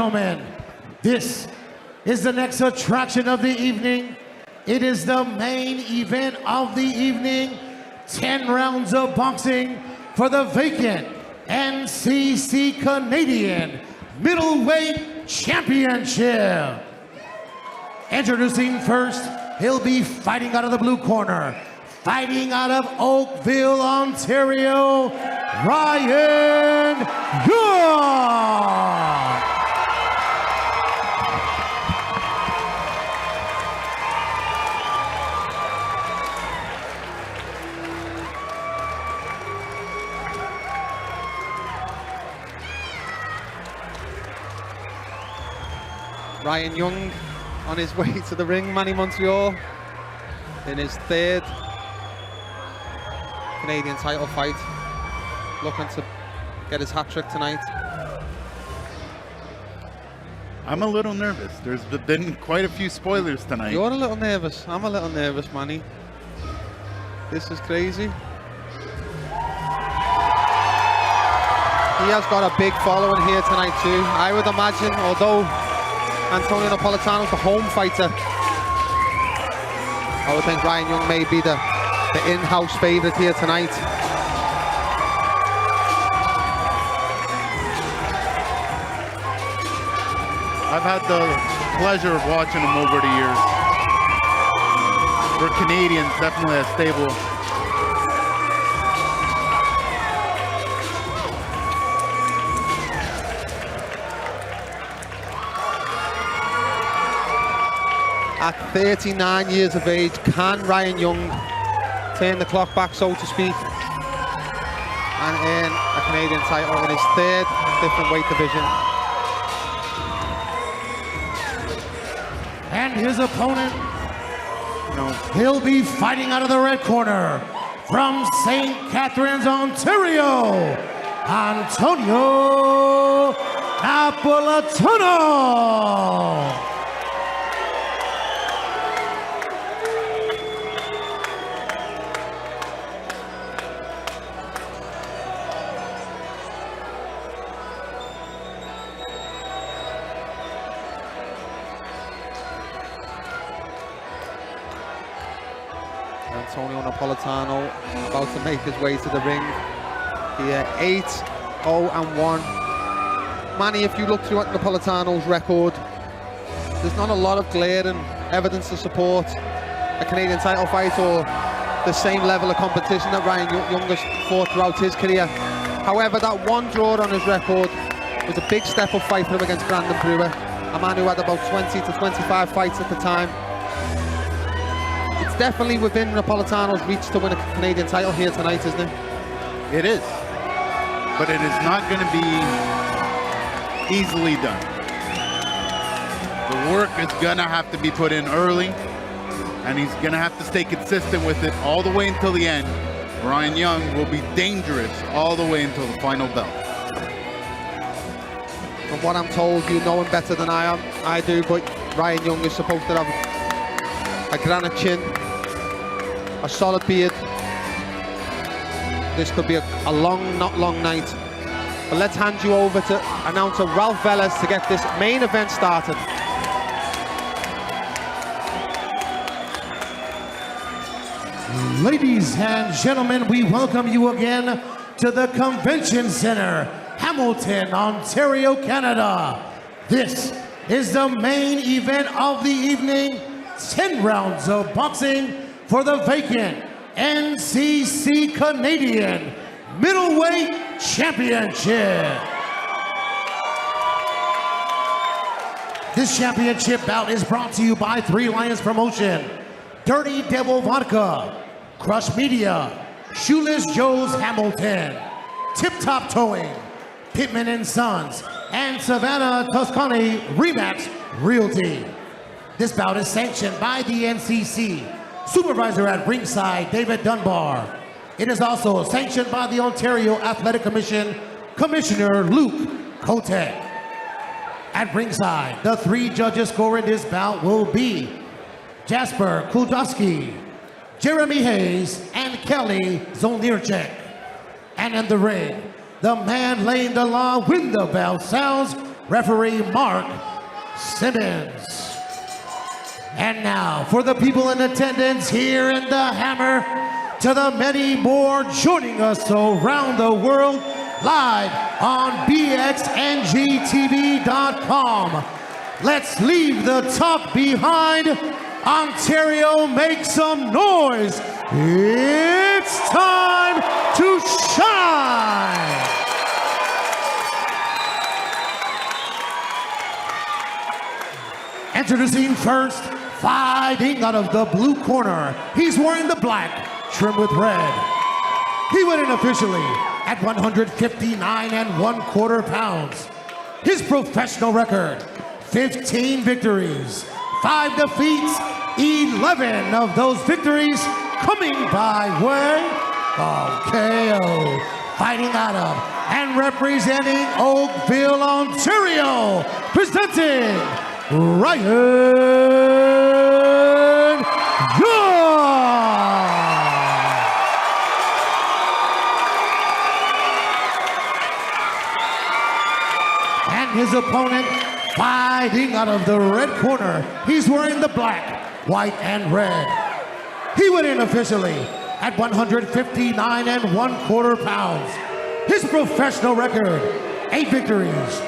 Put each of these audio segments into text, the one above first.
gentlemen, this is the next attraction of the evening. It is the main event of the evening. 10 rounds of boxing for the vacant NCC Canadian Middleweight Championship. Introducing first, he'll be fighting out of the blue corner, fighting out of Oakville, Ontario, Ryan Young. Ryan Young on his way to the ring, Manny Montreal, in his third Canadian title fight, looking to get his hat-trick tonight. I'm a little nervous. There's been quite a few spoilers tonight. You're a little nervous. I'm a little nervous, Manny. This is crazy. He has got a big following here tonight too. I would imagine, although Antonio Napolitano's the home fighter, I would think Ryan Young may be the in-house favourite here tonight. I've had the pleasure of watching him over the years. For Canadians, definitely a stable. At 39 years of age, can Ryan Young turn the clock back, so to speak, and earn a Canadian title in his third different weight division? And his opponent, he'll be fighting out of the red corner from St. Catharines, Ontario, Antonio Napolitano. Antonio Napolitano about to make his way to the ring. Here, 8-0-1. Manny, if you look through at Napolitano's record, there's not a lot of glaring evidence to support a Canadian title fight or the same level of competition that Ryan Young has fought throughout his career. However, that one draw on his record was a big step-up fight for him against Brandon Brewer, a man who had about 20 to 25 fights at the time. It's definitely within Napolitano's reach to win a Canadian title here tonight, isn't it? It is. But it is not going to be easily done. The work is going to have to be put in early, and he's going to have to stay consistent with it all the way until the end. Ryan Young will be dangerous all the way until the final bell. From what I'm told, you know him better than I do, but Ryan Young is supposed to have a granite chin, a solid beard. This could be a long, not long night. But let's hand you over to announcer Ralph Velez to get this main event started. Ladies and gentlemen, we welcome you again to the Convention Center, Hamilton, Ontario, Canada. This is the main event of the evening. 10 rounds of boxing for the vacant NCC Canadian Middleweight Championship. This championship bout is brought to you by Three Lions Promotion, Dirty Devil Vodka, Crush Media, Shoeless Joe's Hamilton, Tip Top Towing, Pittman and Sons, and Savannah Toscani Remax Realty. This bout is sanctioned by the NCC. Supervisor at ringside, David Dunbar. It is also sanctioned by the Ontario Athletic Commission, Commissioner Luke Kotek. At ringside, the 3 judges scoring this bout will be Jasper Kuldowski, Jeremy Hayes, and Kelly Zolnierczek. And in the ring, the man laying the law when the bell sounds, referee Mark Simmons. And now, for the people in attendance here in the Hammer, to the many more joining us around the world, live on BXNGTV.com. Let's leave the talk behind. Ontario, make some noise. It's time to shine. Introducing first, fighting out of the blue corner. He's wearing the black, trimmed with red. He went in officially at 159 1/4 pounds. His professional record, 15 victories, 5 defeats, 11 of those victories coming by way of KO. Fighting out of and representing Oakville, Ontario, presenting Ryan Young. And his opponent, fighting out of the red corner. He's wearing the black, white, and red. He went in officially at 159 1/4 pounds. His professional record, 8 victories,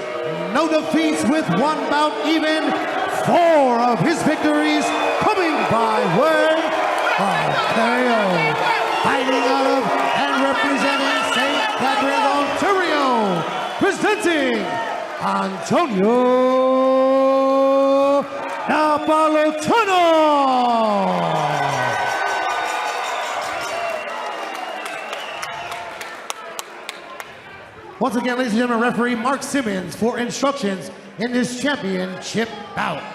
no defeats with 1 bout even. 4 of his victories coming by way of KO. Fighting out of and representing St. Catharines, Ontario, presenting Antonio Napolitano. Once again, ladies and gentlemen, referee Mark Simmons for instructions in this championship bout. We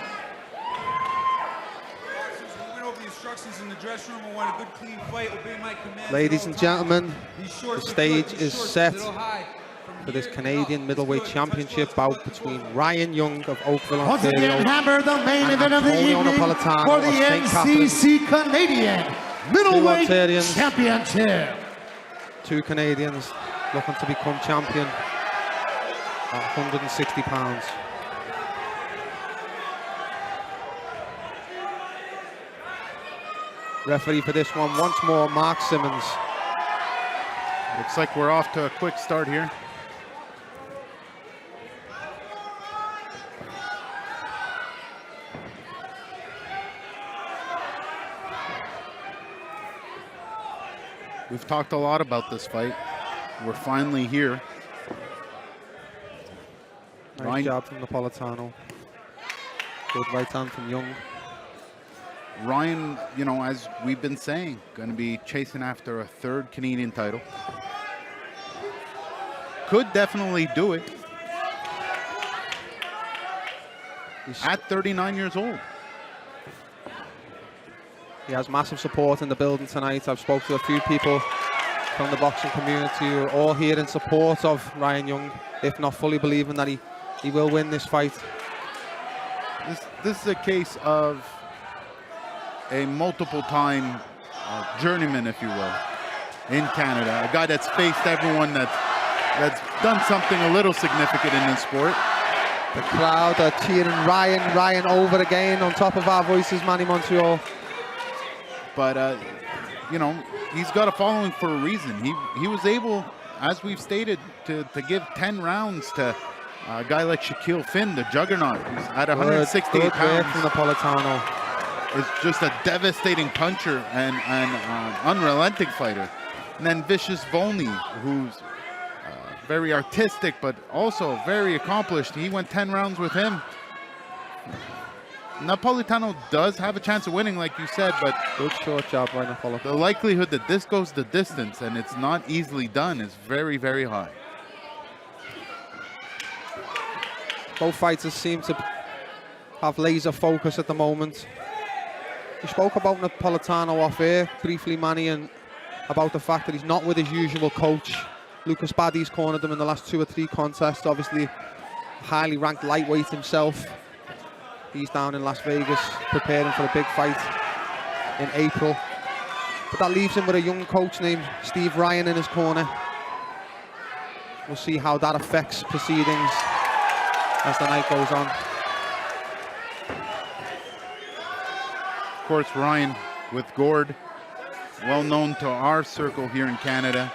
went over the instructions in the dressing room. I want a good, clean fight. Obey my commands. Ladies and gentlemen, the stage is set for this Canadian middleweight championship bout between Ryan Young of Oakville, Once Ontario, again, Hammer, the main and event of the Antonio evening Napolitano for the of St. NCC Canadian Middleweight Ontarians. Championship. 2 Canadians looking to become champion at 160 pounds. Referee for this one, once more, Mark Simmons. Looks like we're off to a quick start here. We've talked a lot about this fight. We're finally here. Nice job from Napolitano. Good right hand from Young. Ryan, you know, as we've been saying, going to be chasing after a 3rd Canadian title. Could definitely do it. At 39 years old. He has massive support in the building tonight. I've spoken to a few people from the boxing community who are all here in support of Ryan Young, if not fully believing that he will win this fight. This is a case of a multiple-time journeyman, if you will, in Canada. A guy that's faced everyone that's done something a little significant in this sport. The crowd are cheering Ryan over again on top of our voices, Manny Montreal. But, you know, he's got a following for a reason. He was able, as we've stated, to give 10 rounds to a guy like Shaquille Finn, the juggernaut, who's at 168 pounds. From Napolitano. Is just a devastating puncher and unrelenting fighter. And then Vicious Volney, who's very artistic, but also very accomplished. He went 10 rounds with him. Napolitano does have a chance of winning, like you said, but good short job by Napolitano. The likelihood that this goes the distance and it's not easily done is very, very high. Both fighters seem to have laser focus at the moment. We spoke about Napolitano off air briefly, Manny, and about the fact that he's not with his usual coach. Lucas Baddy's cornered him in the last 2 or 3 contests. Obviously, highly ranked lightweight himself. He's down in Las Vegas preparing for a big fight in April. But that leaves him with a young coach named Steve Ryan in his corner. We'll see how that affects proceedings. as the night goes on. Of course, Ryan with Gord, well known to our circle here in Canada.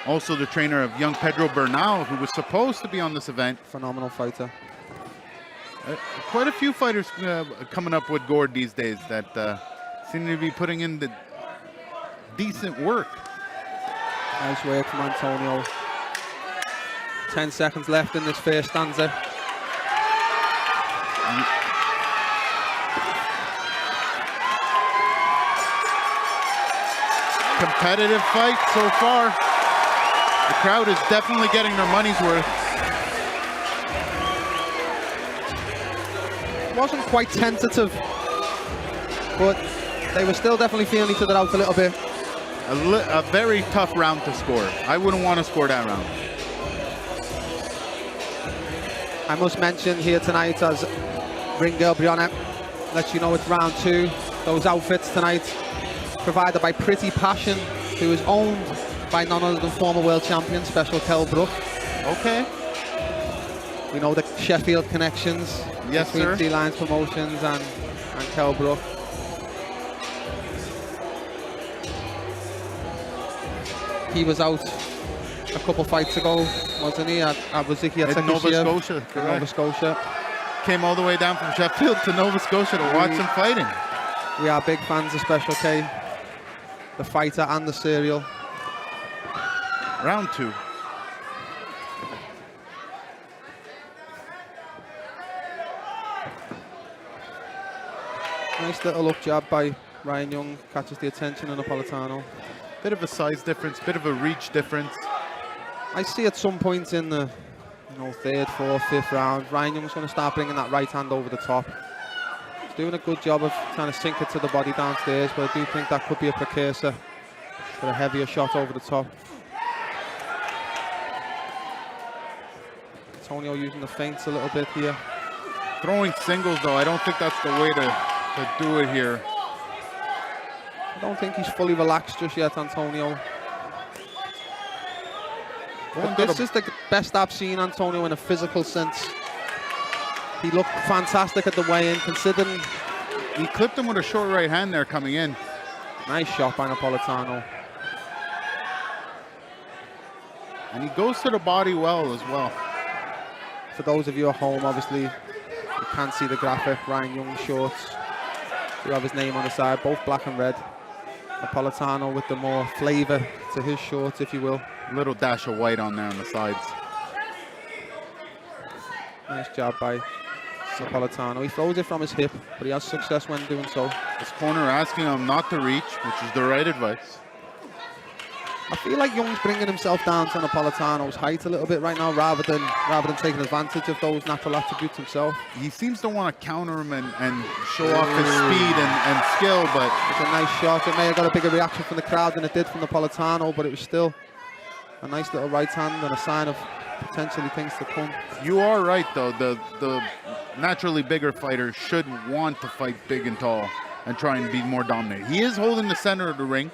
Also the trainer of young Pedro Bernal, who was supposed to be on this event. Phenomenal fighter. Quite a few fighters coming up with Gord these days that seem to be putting in the decent work. Nice work from Antonio. 10 seconds left in this first stanza. Competitive fight so far. The crowd is definitely getting their money's worth. Wasn't quite tentative, but they were still definitely feeling each other out a little bit. A very tough round to score. I wouldn't want to score that round. I must mention here tonight, as ring girl Brianna lets you know it's round 2. Those outfits tonight provided by Pretty Passion, who is owned by none other than former world champion Special Kell Brook. Okay. We know the Sheffield connections. Yes, between sir. Sea Lions Promotions and Kell Brook. He was out a couple fights ago, wasn't he? At In Nova Scotia, correct. Nova Scotia. Came all the way down from Sheffield to Nova Scotia to watch him fighting. We are big fans of Special K, the fighter and the serial. Round 2. Nice little up jab by Ryan Young, catches the attention of Napolitano. Bit of a size difference, bit of a reach difference. I see at some point in the 3rd, 4th, 5th round, Ryan Young's going to start bringing that right hand over the top. He's doing a good job of trying to sink it to the body downstairs, but I do think that could be a precursor for a heavier shot over the top. Antonio using the feints a little bit here. Throwing singles though, I don't think that's the way to do it here. I don't think he's fully relaxed just yet, Antonio. But this is the best I've seen Antonio in a physical sense. He looked fantastic at the weigh-in, considering... He clipped him with a short right hand there coming in. Nice shot by Napolitano. And he goes to the body well as well. For those of you at home, obviously, you can't see the graphic. Ryan Young's shorts do have his name on the side, both black and red. Napolitano with the more flavour to his shorts, if you will. Little dash of white on there on the sides. Nice job by Napolitano. He throws it from his hip, but he has success when doing so. His corner asking him not to reach, which is the right advice. I feel like Young's bringing himself down to Napolitano's height a little bit right now, rather than taking advantage of those natural attributes himself. He seems to want to counter him and show off his speed and skill, but... It's a nice shot. It may have got a bigger reaction from the crowd than it did from Napolitano, but it was still a nice little right hand and a sign of potentially things to come. You are right, though. The naturally bigger fighter should want to fight big and tall and try and be more dominant. He is holding the center of the ring.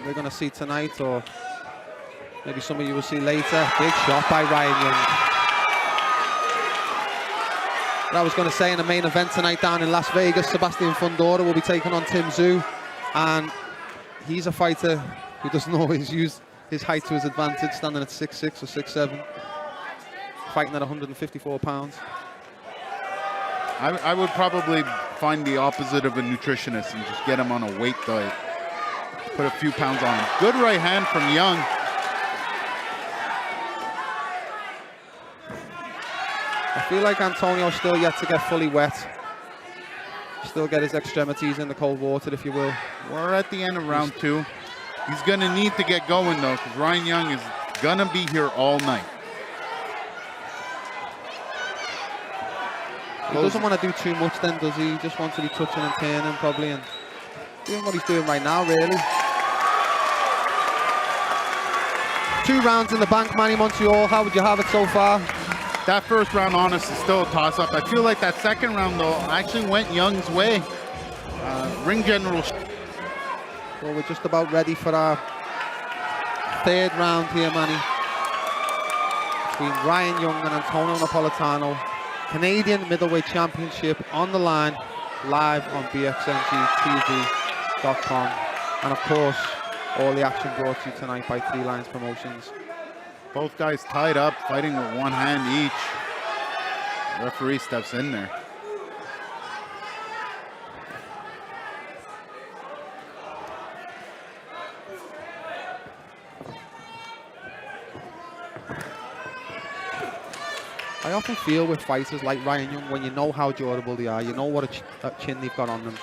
We're going to see tonight, or maybe some of you will see later. Big shot by Ryan Young. But I was going to say, in the main event tonight down in Las Vegas, Sebastian Fundora will be taking on Tim Tszyu, and he's a fighter who doesn't always use his height to his advantage, standing at 6'6" or 6'7", fighting at 154 pounds. I would probably find the opposite of a nutritionist and just get him on a weight diet. Put a few pounds on him. Good right hand from Young. I feel like Antonio's still yet to get fully wet. Still get his extremities in the cold water, if you will. We're at the end of round 2. He's going to need to get going, though, because Ryan Young is going to be here all night. He doesn't want to do too much then, does he? He just wants to be touching and turning, probably, and doing what he's doing right now, really. 2 rounds in the bank, Manny Montreal. How would you have it so far? That first round, honestly, is still a toss-up. I feel like that second round, though, actually went Young's way. Ring general. Well, we're just about ready for our 3rd round here, Manny. between Ryan Young and Antonio Napolitano. Canadian Middleweight Championship on the line, live on BXNGTV.com. And of course, all the action brought to you tonight by Three Lions Promotions. Both guys tied up, fighting with one hand each. Referee steps in there. I often feel with fighters like Ryan Young, when you know how durable they are, you know what a chin they've got on them,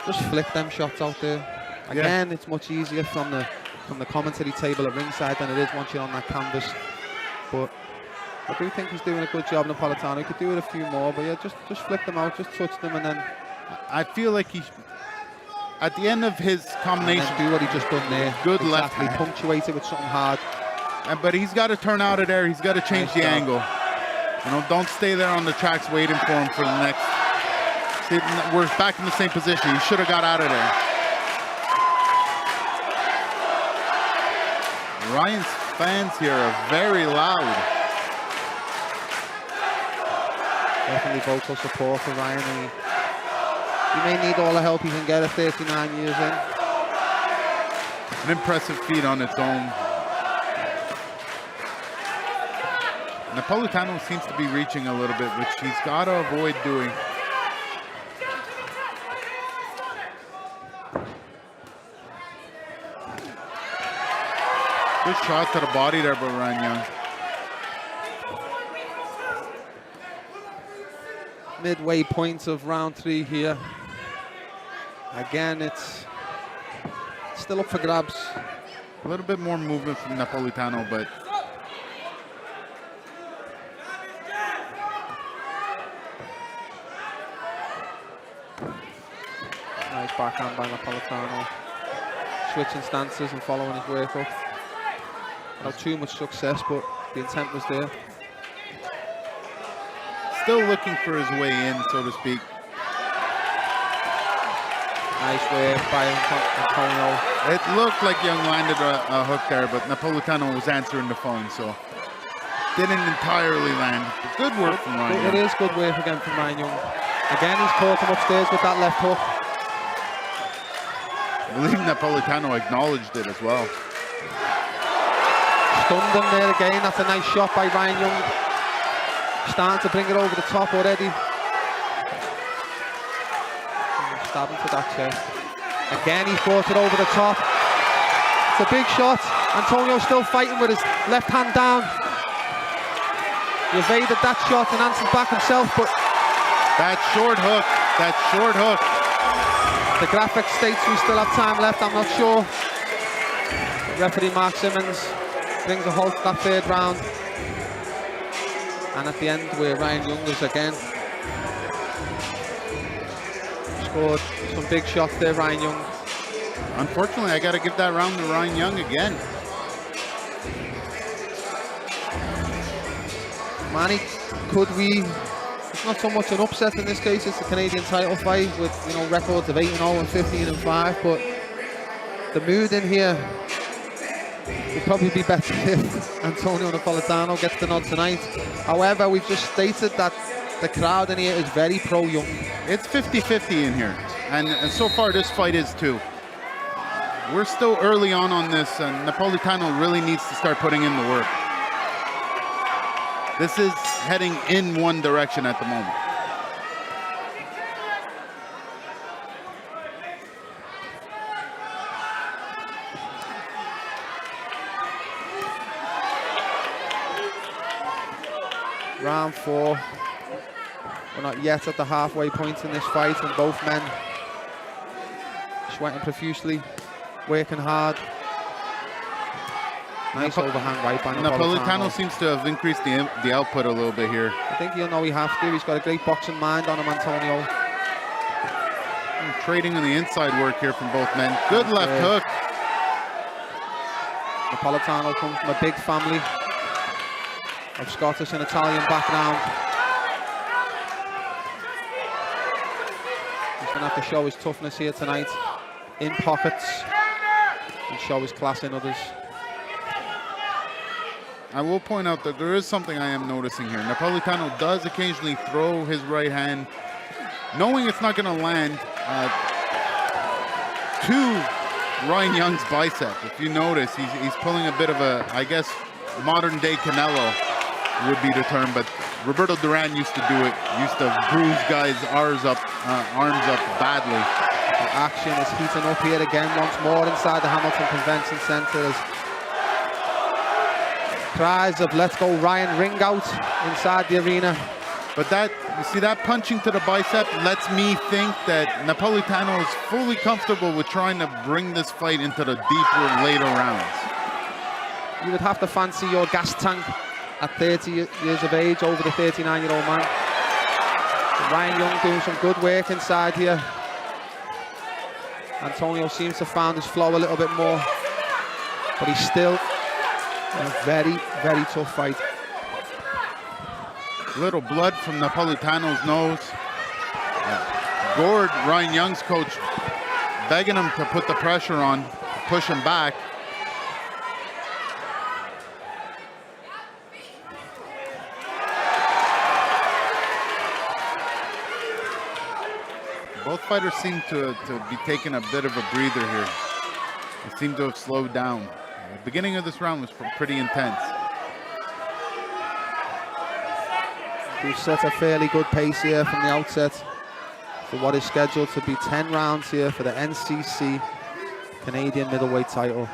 just flick them shots out there. Again, it's much easier from the commentary table at ringside than it is once you're on that canvas. But I do think he's doing a good job, Napolitano. He could do it a few more, but yeah, just flick them out, just touch them, and then I feel like he, at the end of his combination, do what he just done there. Good exactly. left hand. Punctuate it with something hard. But he's got to turn out of there. He's got to change the angle. You know, don't stay there on the tracks waiting for him for the next. See, we're back in the same position. He should have got out of there. Ryan's fans here are very loud. Definitely vocal support for Ryan. He may need all the help he can get at 39 years in. An impressive feat on its own. Napolitano seems to be reaching a little bit, which he's got to avoid doing. Good shot to the body there by Ryan Young. Midway point of round 3 here. Again, it's still up for grabs. A little bit more movement from Napolitano, but nice backhand by Napolitano. Switching stances and following his work up. Not too much success, but the intent was there. still looking for his way in, so to speak. Nice work by Antonio. It looked like Young landed a hook there, but Napolitano was answering the phone, so didn't entirely land. Good work from Ryan Young. It is good work again from Ryan Young. Again, he's caught him upstairs with that left hook. I believe Napolitano acknowledged it as well. Stunned him there again. That's a nice shot by Ryan Young. Starting to bring it over the top already. Stabbing to that chest. Again, he fought it over the top. It's a big shot. Antonio still fighting with his left hand down. He evaded that shot and answered back himself, but that short hook. The graphic states we still have time left, I'm not sure. Referee Mark Simmons brings a halt to that third round. And at the end, where Ryan Young was again. Scored some big shots there, Ryan Young. Unfortunately, I got to give that round to Ryan Young again. Manny, could we? It's not so much an upset in this case. It's a Canadian title fight with, you know, records of 8-0 and 15-5. But the mood in here would probably be better if Antonio Napolitano gets the nod tonight. However, we've just stated that the crowd in here is very pro-Young. It's 50-50 in here, and so far this fight is too. We're still early on this, and Napolitano really needs to start putting in the work. This is heading in one direction at the moment. Round 4. We're not yet at the halfway point in this fight, and both men sweating profusely, working hard. Nice overhand right by Napolitano seems to have increased the output a little bit here. I think he'll know he has to. He's got a great boxing mind on him, Antonio. Trading on the inside work here from both men. Good left hook. Napolitano comes from a big family of Scottish and Italian background. He's going to have to show his toughness here tonight, in pockets, and show his class in others. I will point out that there is something I am noticing here. Napolitano does occasionally throw his right hand, knowing it's not going to land, to Ryan Young's bicep. If you notice, he's pulling a bit of a, I guess, modern day Canelo would be the term, but Roberto Duran used to do it, used to bruise guys' arms up badly. The action is heating up here again once more inside the Hamilton Convention Center. As cries of "Let's go Ryan" ring out inside the arena. But that, you see, that punching to the bicep lets me think that Napolitano is fully comfortable with trying to bring this fight into the deeper, later rounds. You would have to fancy your gas tank at 30 years of age over the 39-year-old man. Ryan Young doing some good work inside here. Antonio seems to have found his flow a little bit more, but he's still in a very, very tough fight. Little blood from Napolitano's nose. Gord, Ryan Young's coach, begging him to put the pressure on, push him back. Both fighters seem to be taking a bit of a breather here. They seem to have slowed down. The beginning of this round was pretty intense. We've set a fairly good pace here from the outset for what is scheduled to be 10 rounds here for the NCC Canadian middleweight title.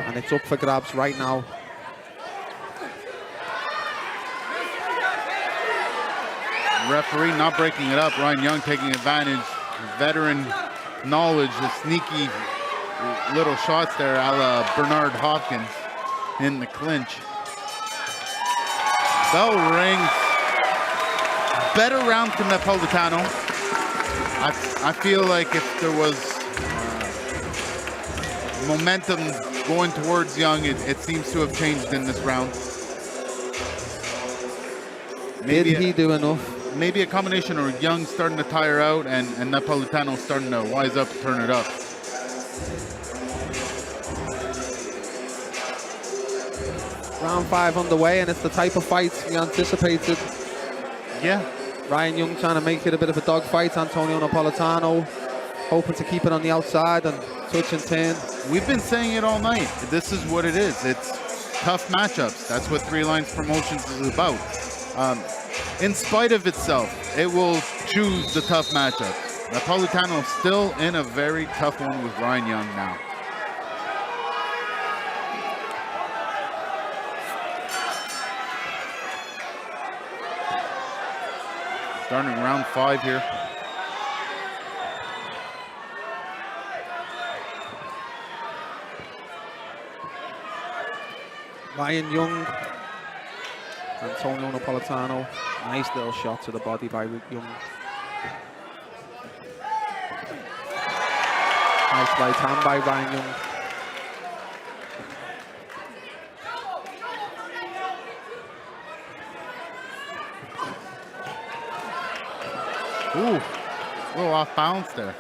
And it's up for grabs right now. Referee not breaking it up. Ryan Young taking advantage. Veteran knowledge, the sneaky little shots there a la Bernard Hopkins in the clinch. Bell rings. Better round from Napolitano. I feel like if there was momentum going towards Young, it seems to have changed in this round. Did he do enough? Maybe a combination of Young starting to tire out and Napolitano starting to wise up, turn it up. Round 5 underway, and it's the type of fight we anticipated. Yeah. Ryan Young trying to make it a bit of a dogfight. Antonio Napolitano hoping to keep it on the outside and touch and turn. We've been saying it all night. This is what it is. It's tough matchups. That's what Three Lions Promotions is about. In spite of itself, it will choose the tough matchups. Napolitano still in a very tough one with Ryan Young now. Starting round 5 here. Ryan Young, Antonio Napolitano. Nice little shot to the body by Young. Nice right hand by Ryan Young. Ooh, a little off balance there.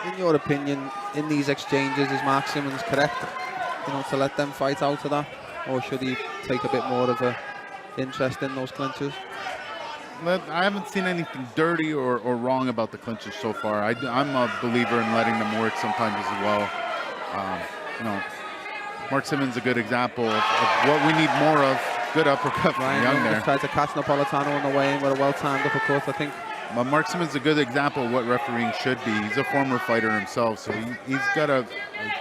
In your opinion, in these exchanges, is Mark Simmons correct, to let them fight out of that? Or should he take a bit more of a interest in those clinches? I haven't seen anything dirty or wrong about the clinches so far. I'm a believer in letting them work sometimes as well. Mark Simmons is a good example of what we need more of. Good uppercut from Ryan Young there. Just tried to catch Napolitano on the way in with a well-timed uppercut, I think. But Mark Simmons is a good example of what refereeing should be. He's a former fighter himself, so he's got a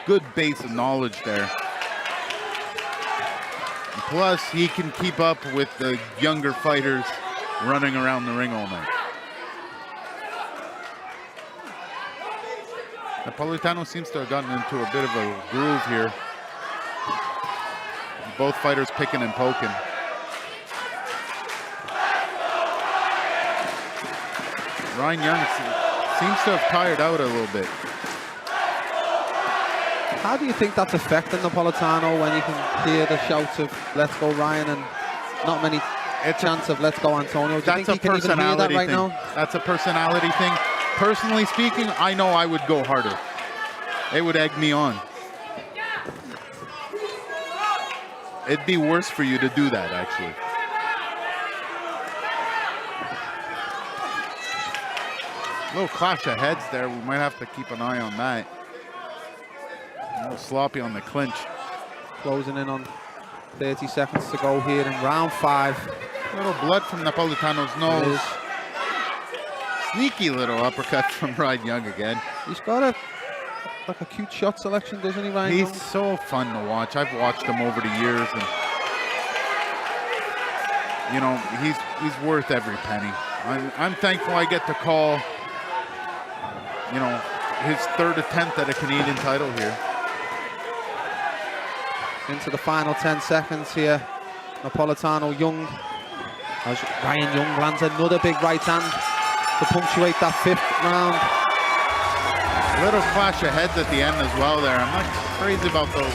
good base of knowledge there. And plus, he can keep up with the younger fighters running around the ring all night. Napolitano seems to have gotten into a bit of a groove here. Both fighters picking and poking. Ryan Young seems to have tired out a little bit. How do you think that's affecting Napolitano when you can hear the shouts of "Let's go Ryan" and not many chance of let's go Antonio. Do you think That's a he can even hear that personality right thing. now? That's a personality thing. Personally speaking, I know I would go harder. It would egg me on. It'd be worse for you to do that, actually. A little clash of heads there. We might have to keep an eye on that. A little sloppy on the clinch. Closing in on 30 seconds to go here in round 5. A little blood from Napolitano's nose. Sneaky little uppercut from Ryan Young again. He's got a cute shot selection, doesn't he, Ryan He's Young? so fun to watch. I've watched him over the years, and you know, he's worth every penny. I'm thankful I get to call, you know, his 3rd attempt at a Canadian title here. Into the final 10 seconds here. Napolitano, Young. As Ryan Young lands another big right hand to punctuate that 5th round. Little clash of heads at the end as well there. I'm not crazy about those.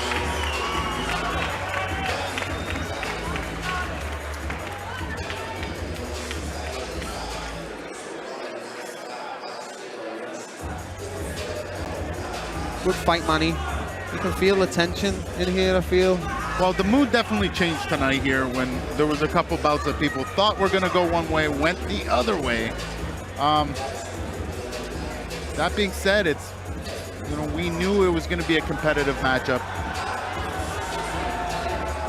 Good fight, Manny. You can feel the tension in here, I feel. Well, the mood definitely changed tonight here when there was a couple bouts that people thought were going to go one way, went the other way. That being said, it's, you know, we knew it was going to be a competitive matchup.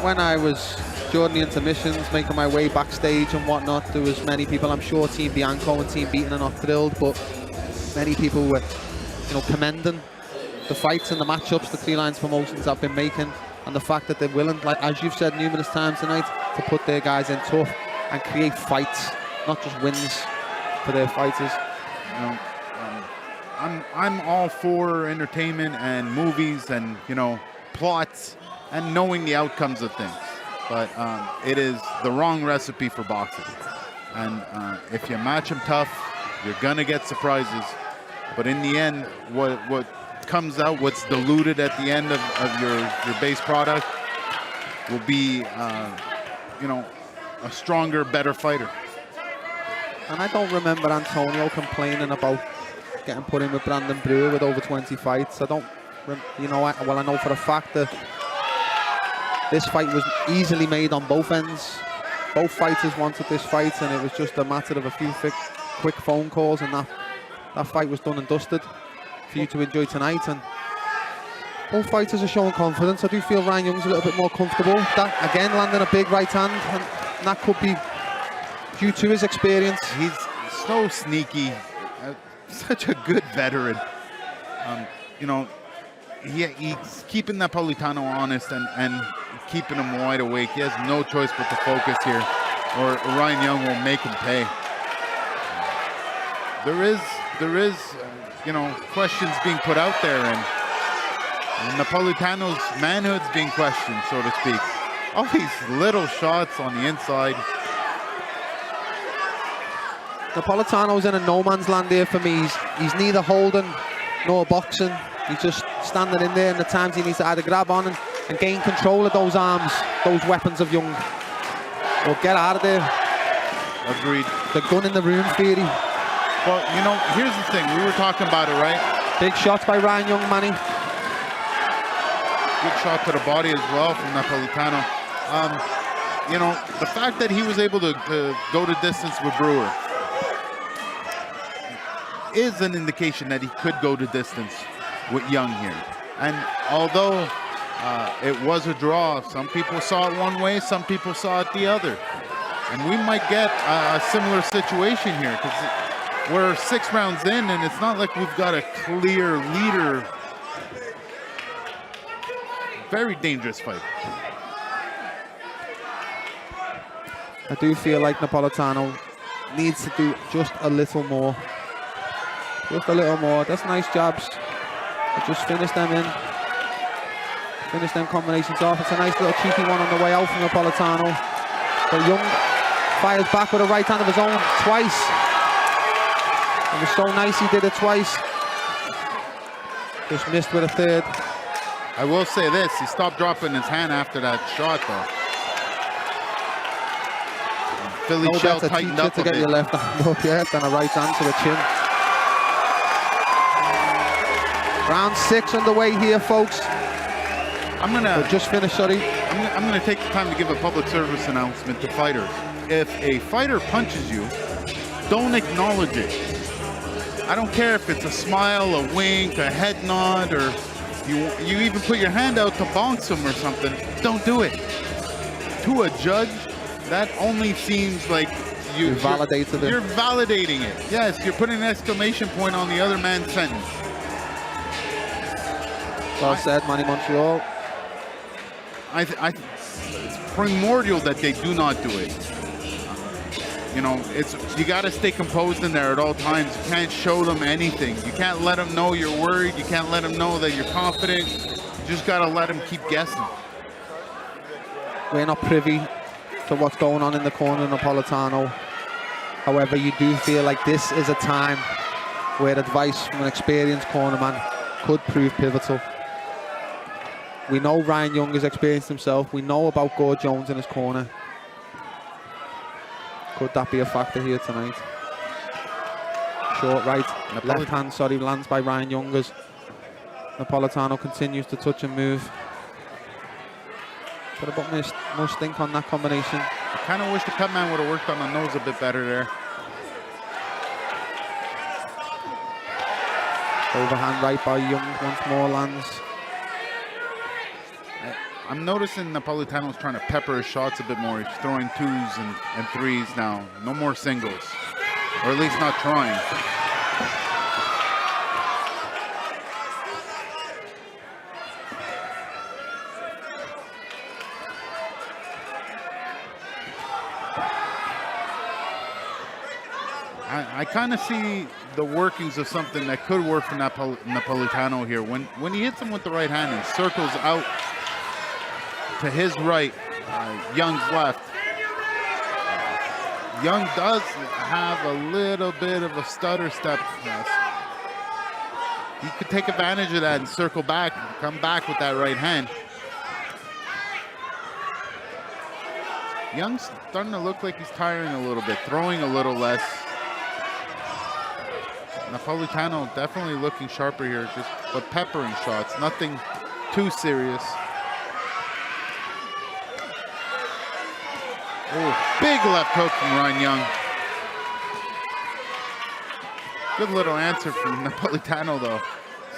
When I was during the intermissions, making my way backstage and whatnot, there was many people, I'm sure Team Bianco and Team Beaton are not thrilled, but many people were, you know, commending the fights and the matchups the Three Lions Promotions have been making, and the fact that they're willing, like as you've said numerous times tonight, to put their guys in tough and create fights, not just wins for their fighters. You know, I'm all for entertainment and movies and, you know, plots and knowing the outcomes of things, but it is the wrong recipe for boxing. And if you match them tough, you're gonna get surprises. But in the end, what comes out, what's diluted at the end of your base product will be, you know, a stronger, better fighter. And I don't remember Antonio complaining about getting put in with Brandon Brewer with over 20 fights. I don't, you know, well, I know for a fact that this fight was easily made on both ends. Both fighters wanted this fight, and it was just a matter of a few quick phone calls, and that fight was done and dusted for you to enjoy tonight. And both fighters are showing confidence. I do feel Ryan Young's a little bit more comfortable. That again, landing a big right hand, and that could be due to his experience. He's so sneaky, such a good veteran. You know, he's keeping Napolitano honest and keeping him wide awake. He has no choice but to focus here, or Ryan Young will make him pay. There is, you know, questions being put out there, and Napolitano's manhood's being questioned, so to speak. All these little shots on the inside. Napolitano's in a no man's land here for me. He's neither holding nor boxing. He's just standing in there, and the times he needs to either grab on and gain control of those arms, those weapons of Young, or get out of there. Agreed. The gun in the room theory. Well, you know, here's the thing. We were talking about it, right? Big shots by Ryan Young, Manny. Good shot to the body as well from Napolitano. You know, the fact that he was able to go the distance with Brewer is an indication that he could go the distance with Young here. And although it was a draw, some people saw it one way, some people saw it the other. And we might get a similar situation here, because we're 6 rounds in, and it's not like we've got a clear leader. Very dangerous fight. I do feel like Napolitano needs to do just a little more. Just a little more. That's nice jabs. Just finish them in. Finish them combinations off. It's a nice little cheeky one on the way out from Napolitano. But Young fires back with a right hand of his own twice. It was so nice he did it twice. Just missed with a third. I will say this, he stopped dropping his hand after that shot, though. Philly No shell better tightened teacher up to a get bit. your left hand up, yeah, than a right hand to the chin. Round 6 underway here, folks. I'm gonna Just finished, sorry. I'm gonna take the time to give a public service announcement to fighters. If a fighter punches you, don't acknowledge it. I don't care if it's a smile, a wink, a head nod, or you even put your hand out to bounce him or something. Don't do it. To a judge, that only seems like You validated it. You're validating it. Yes, you're putting an exclamation point on the other man's sentence. Well said, Manny Montreal. It's primordial that they do not do it. You know, you got to stay composed in there at all times. You can't show them anything. You can't let them know you're worried. You can't let them know that you're confident. You just got to let them keep guessing. We're not privy to what's going on in the corner of Napolitano. However, you do feel like this is a time where advice from an experienced cornerman could prove pivotal. We know Ryan Young is experienced himself. We know about Gord Jones in his corner. Could that be a factor here tonight? Short right, left hand, sorry, lands by Ryan Young as Napolitano continues to touch and move. Put a bit more stink on that combination. I kind of wish the cut man would have worked on the nose a bit better there. Overhand right by Young once more lands. I'm noticing Napolitano's trying to pepper his shots a bit more. He's throwing 2s and 3s now. No more singles, or at least not trying. I kind of see the workings of something that could work for Napolitano here. When he hits him with the right hand and circles out to his right, Young's left. Young does have a little bit of a stutter step. He could take advantage of that and circle back, come back with that right hand. Young's starting to look like he's tiring a little bit, throwing a little less. Napolitano definitely looking sharper here, but peppering shots, nothing too serious. Oh, big left hook from Ryan Young. Good little answer from Napolitano though.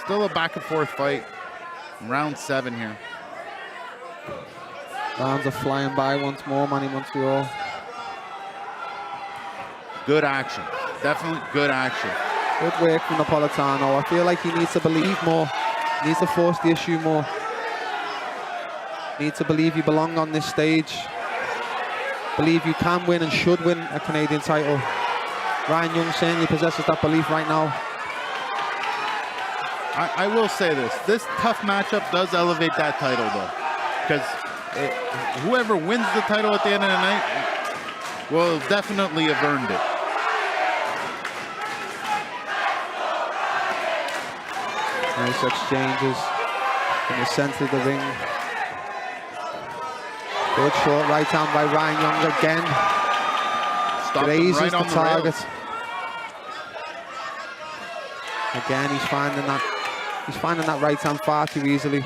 Still a back and forth fight. Round 7 here. Rounds are flying by once more, Manny Montreal. Good action, definitely good action. Good work from Napolitano. I feel like he needs to believe more. Needs to force the issue more. Needs to believe you belong on this stage. Believe you can win and should win a Canadian title. Ryan Young certainly possesses that belief right now. I will say this tough matchup does elevate that title though. Because whoever wins the title at the end of the night will definitely have earned it. Nice exchanges in the center of the ring. Good short right hand by Ryan Young again. Grazes right the on the target. rails. Again, he's finding that right hand far too easily.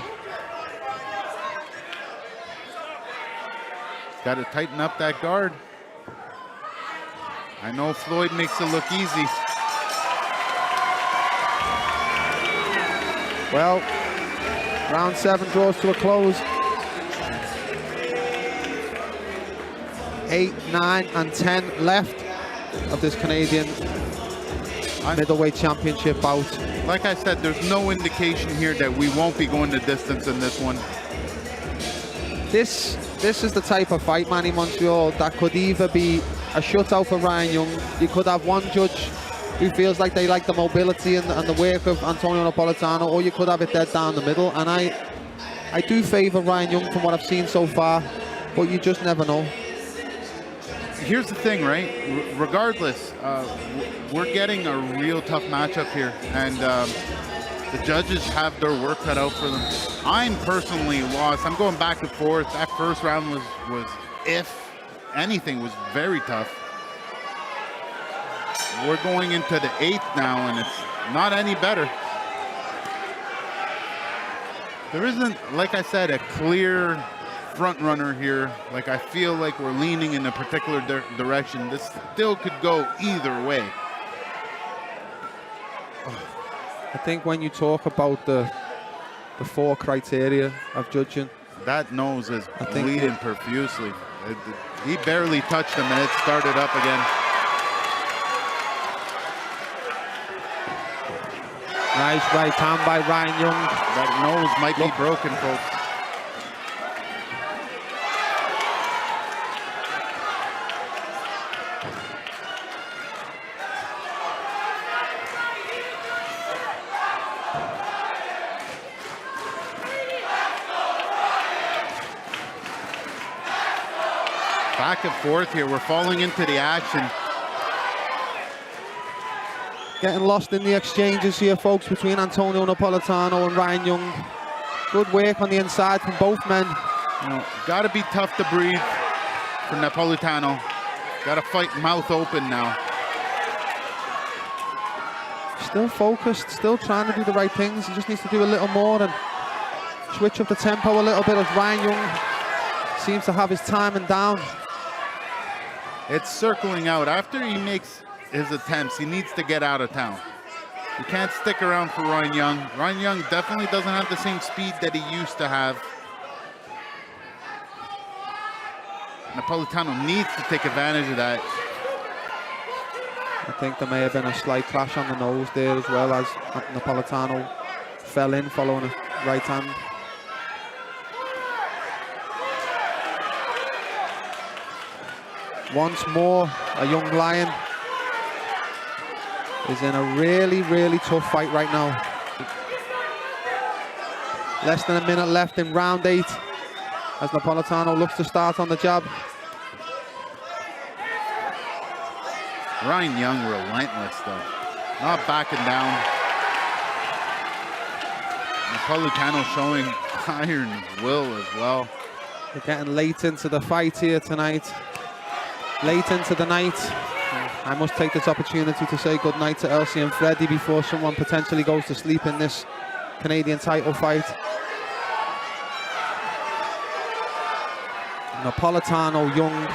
Got to tighten up that guard. I know Floyd makes it look easy. Well, round 7 draws to a close. 8, 9, and 10 left of this Canadian middleweight championship bout. Like I said, there's no indication here that we won't be going the distance in this one. This is the type of fight, Manny Montreal, that could either be a shutout for Ryan Young. You could have one judge who feels like they like the mobility and the work of Antonio Napolitano, or you could have it dead down the middle. And I do favour Ryan Young from what I've seen so far, but you just never know. Here's the thing, right? Regardless, we're getting a real tough matchup here, and the judges have their work cut out for them. I'm personally lost. I'm going back and forth. That first round was if anything, was very tough. we're going into the 8th now, and it's not any better. There isn't, like I said, a clear front runner here. Like, I feel like we're leaning in a particular direction. This still could go either way. I think when you talk about the 4 criteria of judging, that nose is think bleeding profusely. He barely touched him, and it started up again. Nice right hand by Ryan Young. That nose might be broken, folks. Back and forth here. We're falling into the action. Getting lost in the exchanges here, folks, between Antonio Napolitano and Ryan Young. Good work on the inside from both men. Got to be tough to breathe for Napolitano. Got to fight mouth open now. Still focused, still trying to do the right things. He just needs to do a little more and switch up the tempo a little bit, as Ryan Young seems to have his timing down. It's circling out. After he makes his attempts, he needs to get out of town. You can't stick around for Ryan Young. Ryan Young definitely doesn't have the same speed that he used to have. Napolitano needs to take advantage of that. I think there may have been a slight clash on the nose there, as well, as Napolitano fell in following a right hand. Once more, a young lion is in a really, really tough fight right now. Less than a minute left in round 8 as Napolitano looks to start on the jab. Ryan Young relentless though, not backing down. Napolitano showing iron will as well. We're getting late into the fight here tonight. Late into the night. I must take this opportunity to say good night to Elsie and Freddie before someone potentially goes to sleep in this Canadian title fight. Napolitano Young,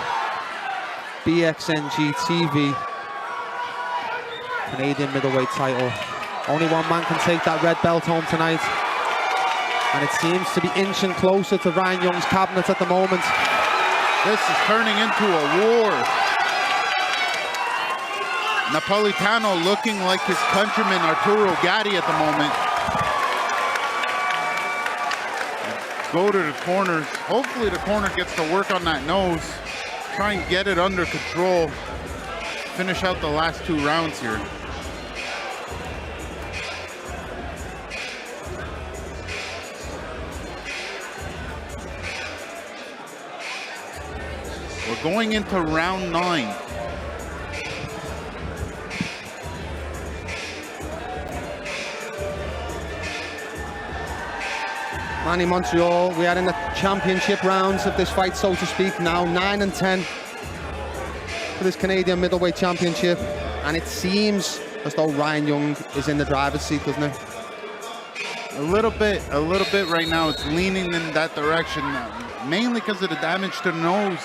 BXNG TV, Canadian middleweight title. Only one man can take that red belt home tonight, and it seems to be inching closer to Ryan Young's cabinet at the moment. This is turning into a war. Napolitano looking like his countryman Arturo Gatti at the moment. Go to the corners. Hopefully the corner gets to work on that nose. Try and get it under control. Finish out the last 2 rounds here. We're going into round 9. Manny Montreal, we are in the championship rounds of this fight, so to speak, now 9 and 10 for this Canadian middleweight championship, and it seems as though Ryan Young is in the driver's seat, doesn't it? A little bit right now. It's leaning in that direction, mainly because of the damage to the nose.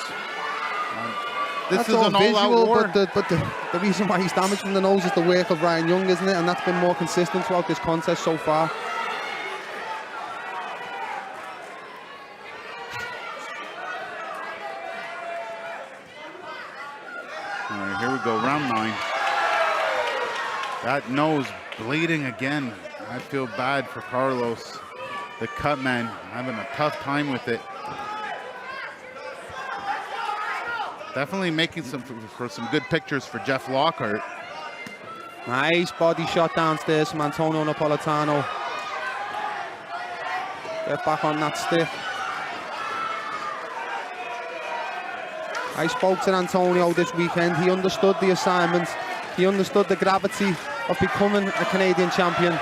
This is an all-out war. But the reason why he's damaged from the nose is the work of Ryan Young, isn't it? And that's been more consistent throughout this contest so far. All right, here we go, round 9. That nose bleeding again. I feel bad for Carlos, the cut man, having a tough time with it. Definitely making some good pictures for Jeff Lockhart. Nice body shot downstairs from Antonio Napolitano. Get back on that stick. I spoke to Antonio this weekend. He understood the assignment. He understood the gravity of becoming a Canadian champion.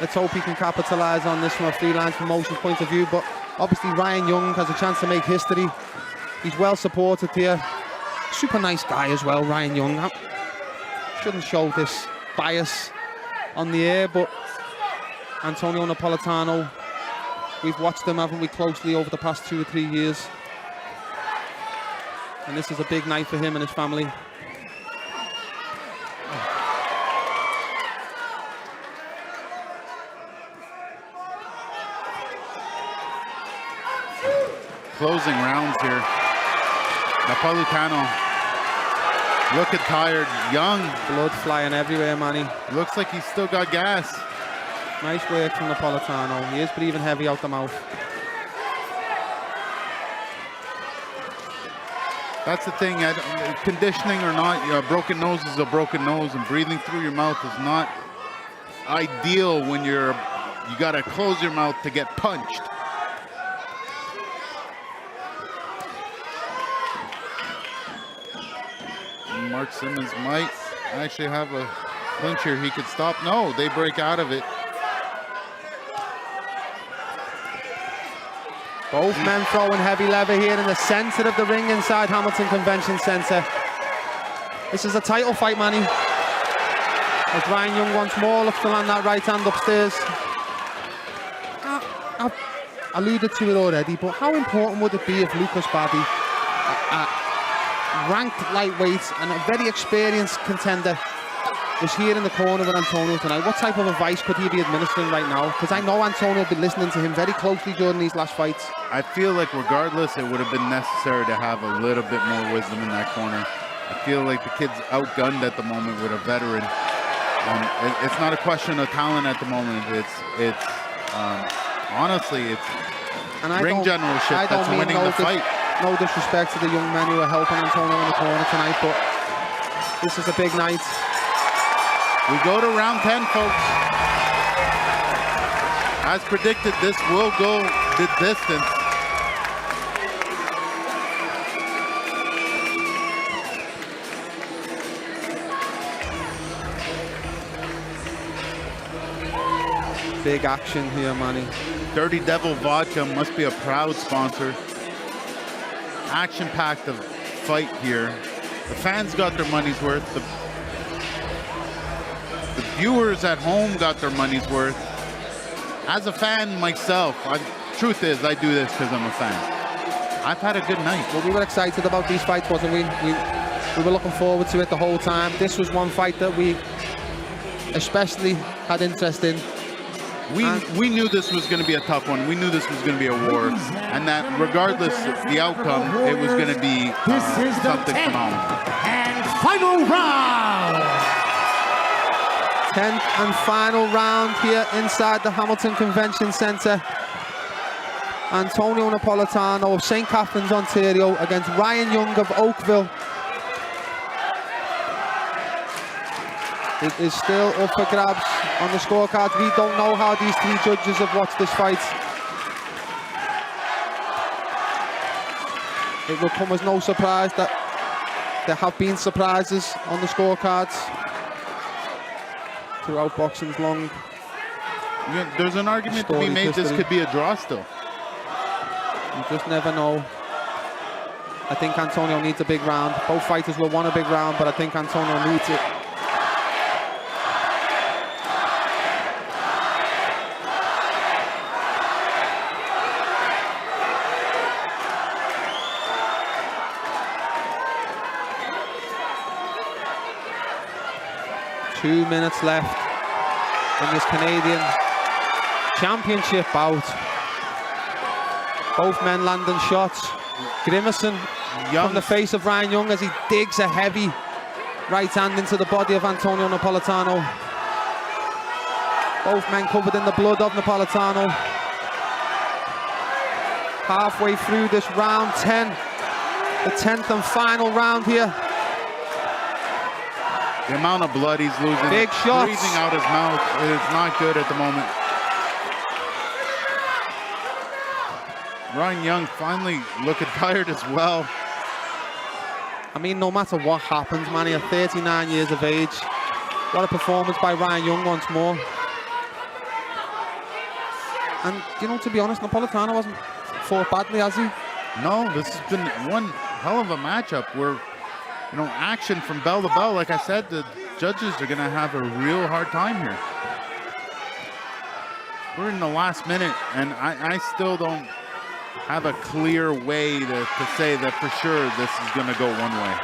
Let's hope he can capitalize on this from a freelance promotion point of view. But obviously Ryan Young has a chance to make history. He's well supported here. Super nice guy as well, Ryan Young. shouldn't show this bias on the air, but Antonio Napolitano, we've watched him, haven't we, closely over the past 2 or 3 years. And this is a big night for him and his family. Closing rounds here. Napolitano looking tired, young. Blood flying everywhere, Manny. Looks like he's still got gas. Nice work from Napolitano. He is breathing heavy out the mouth. That's the thing, conditioning or not, a broken nose is a broken nose, and breathing through your mouth is not ideal when you gotta close your mouth to get punched. Mark Simmons might actually have a clinch here. He could stop. No, they break out of it. Both men throwing heavy leather here in the center of the ring inside Hamilton Convention Center. This is a title fight, Manny. As Ryan Young once more looks to land that right hand upstairs. I've alluded to it already, but how important would it be if Lucas Baddy, ranked lightweight and a very experienced contender, was here in the corner with Antonio tonight? What type of advice could he be administering right now? Because I know Antonio will be listening to him very closely during these last fights. I feel like regardless, it would have been necessary to have a little bit more wisdom in that corner. I feel like the kid's outgunned at the moment with a veteran. It's not a question of talent at the moment. It's honestly, it's ring generalship that's winning the fight. No disrespect to the young men who are helping Antonio in the corner tonight, but this is a big night. We go to round 10, folks. As predicted, this will go the distance. Big action here, Manny. Dirty Devil Vodka must be a proud sponsor. Action-packed fight here. The fans got their money's worth. The viewers at home got their money's worth. As a fan myself, truth is, I do this because I'm a fan. I've had a good night. Well, we were excited about these fights, wasn't we? We were looking forward to it the whole time. This was one fight that we especially had interest in. We knew this was going to be a tough one. We knew this was going to be a war, and that regardless of the outcome, it was going to be something phenomenal. And final round. 10th and final round here inside the Hamilton Convention Center. Antonio Napolitano of St. Catharines, Ontario against Ryan Young of Oakville. It is still up for grabs on the scorecards. We don't know how these three judges have watched this fight. It will come as no surprise that there have been surprises on the scorecards throughout boxing's long. Yeah, there's an argument to be made history. This could be a draw still. You just never know. I think Antonio needs a big round. Both fighters will want a big round, but I think Antonio needs it. Two minutes left in this Canadian championship bout. Both men landing shots. Grimacing from the face of Ryan Young as he digs a heavy right hand into the body of Antonio Napolitano. Both men covered in the blood of Napolitano. Halfway through this round 10, the 10th and final round here. The amount of blood he's losing, big shots, breathing out his mouth, is not good at the moment. Ryan Young finally looking tired as well. I mean, no matter what happens, man, he's 39 years of age. What a performance by Ryan Young once more. And, you know, to be honest, Napolitano hasn't fought badly, has he? No, this has been one hell of a matchup where, you know, action from bell to bell. Like I said, the judges are going to have a real hard time here. We're in the last minute, and I still don't have a clear way to say that for sure this is going to go one way.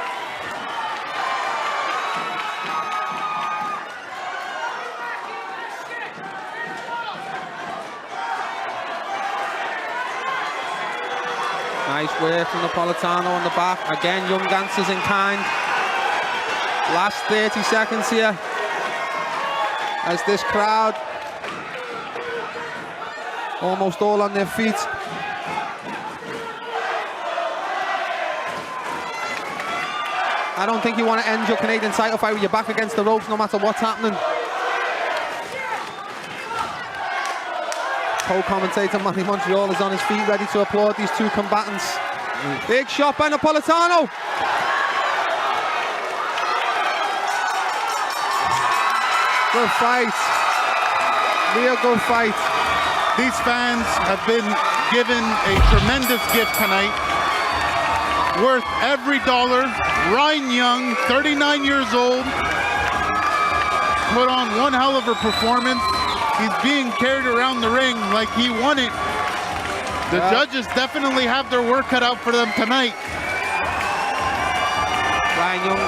Nice work from Napolitano on the back. Again, young dancers in kind. Last 30 seconds here as this crowd almost all on their feet. I don't think you want to end your Canadian title fight with your back against the ropes no matter what's happening. Co-commentator Manny Montreal is on his feet, ready to applaud these two combatants. Big shot by Napolitano. Good fight. Real good fight. These fans have been given a tremendous gift tonight, worth every dollar. Ryan Young, 39 years old, put on one hell of a performance. He's being carried around the ring like he won it. The judges definitely have their work cut out for them tonight. Ryan Young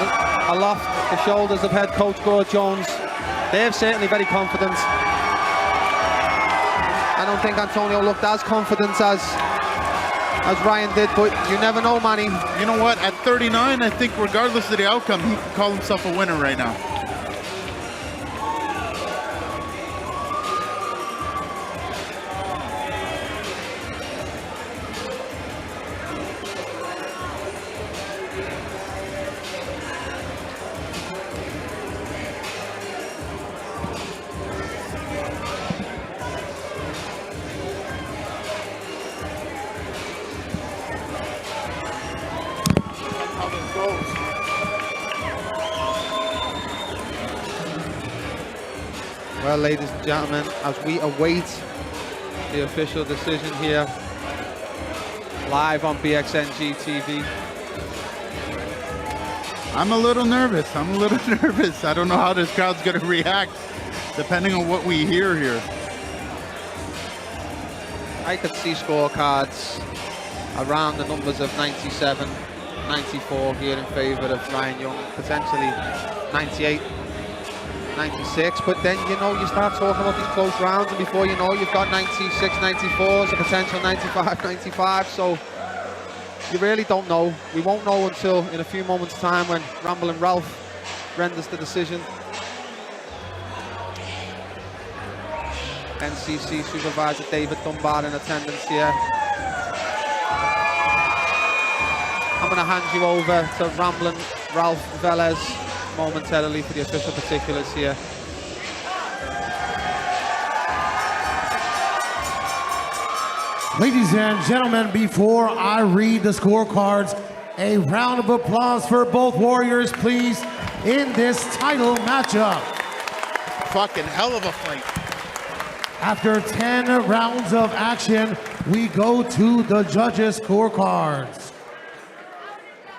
aloft the shoulders of head coach Gord Jones. They're certainly very confident. I don't think Antonio looked as confident as Ryan did, but you never know, Manny. You know what? At 39, I think regardless of the outcome, he can call himself a winner right now. Well, ladies and gentlemen, as we await the official decision here, live on BXNG TV. I'm a little nervous. I don't know how this crowd's going to react, depending on what we hear here. I could see scorecards around the numbers of 97, 94 here in favor of Ryan Young, potentially 98. 96, but then you know you start talking about these close rounds, and before you know you've got 96, 94, a potential 95, 95. So you really don't know. We won't know until in a few moments' time when Ramblin' Ralph renders the decision. NCC supervisor David Dunbar in attendance here. I'm going to hand you over to Ramblin' Ralph Velez momentarily for the official particulars here. Ladies and gentlemen, before I read the scorecards, a round of applause for both warriors, please, in this title matchup. Fucking hell of a fight. After 10 rounds of action, we go to the judges' scorecards.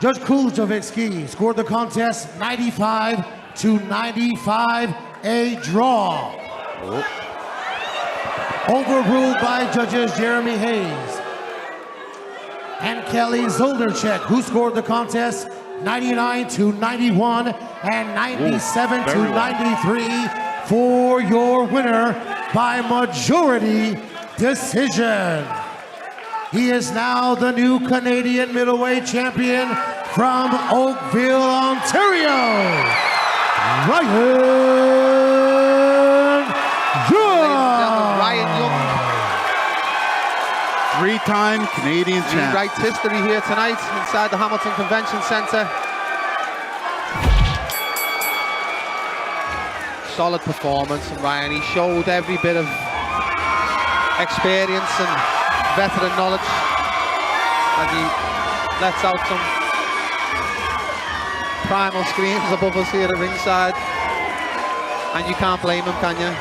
Judge Kulzovitsky scored the contest 95-95, a draw. Overruled by judges Jeremy Hayes and Kelly Zolderchek, who scored the contest 99-91 and 97-93 for your winner by majority decision. He is now the new Canadian middleweight champion from Oakville, Ontario, Ryan Young. Ryan Young. Three-time Canadian champ. He writes history here tonight inside the Hamilton Convention Centre. Solid performance from Ryan. He showed every bit of experience and veteran knowledge as he lets out some primal screams above us here at ringside, and you can't blame him, can you?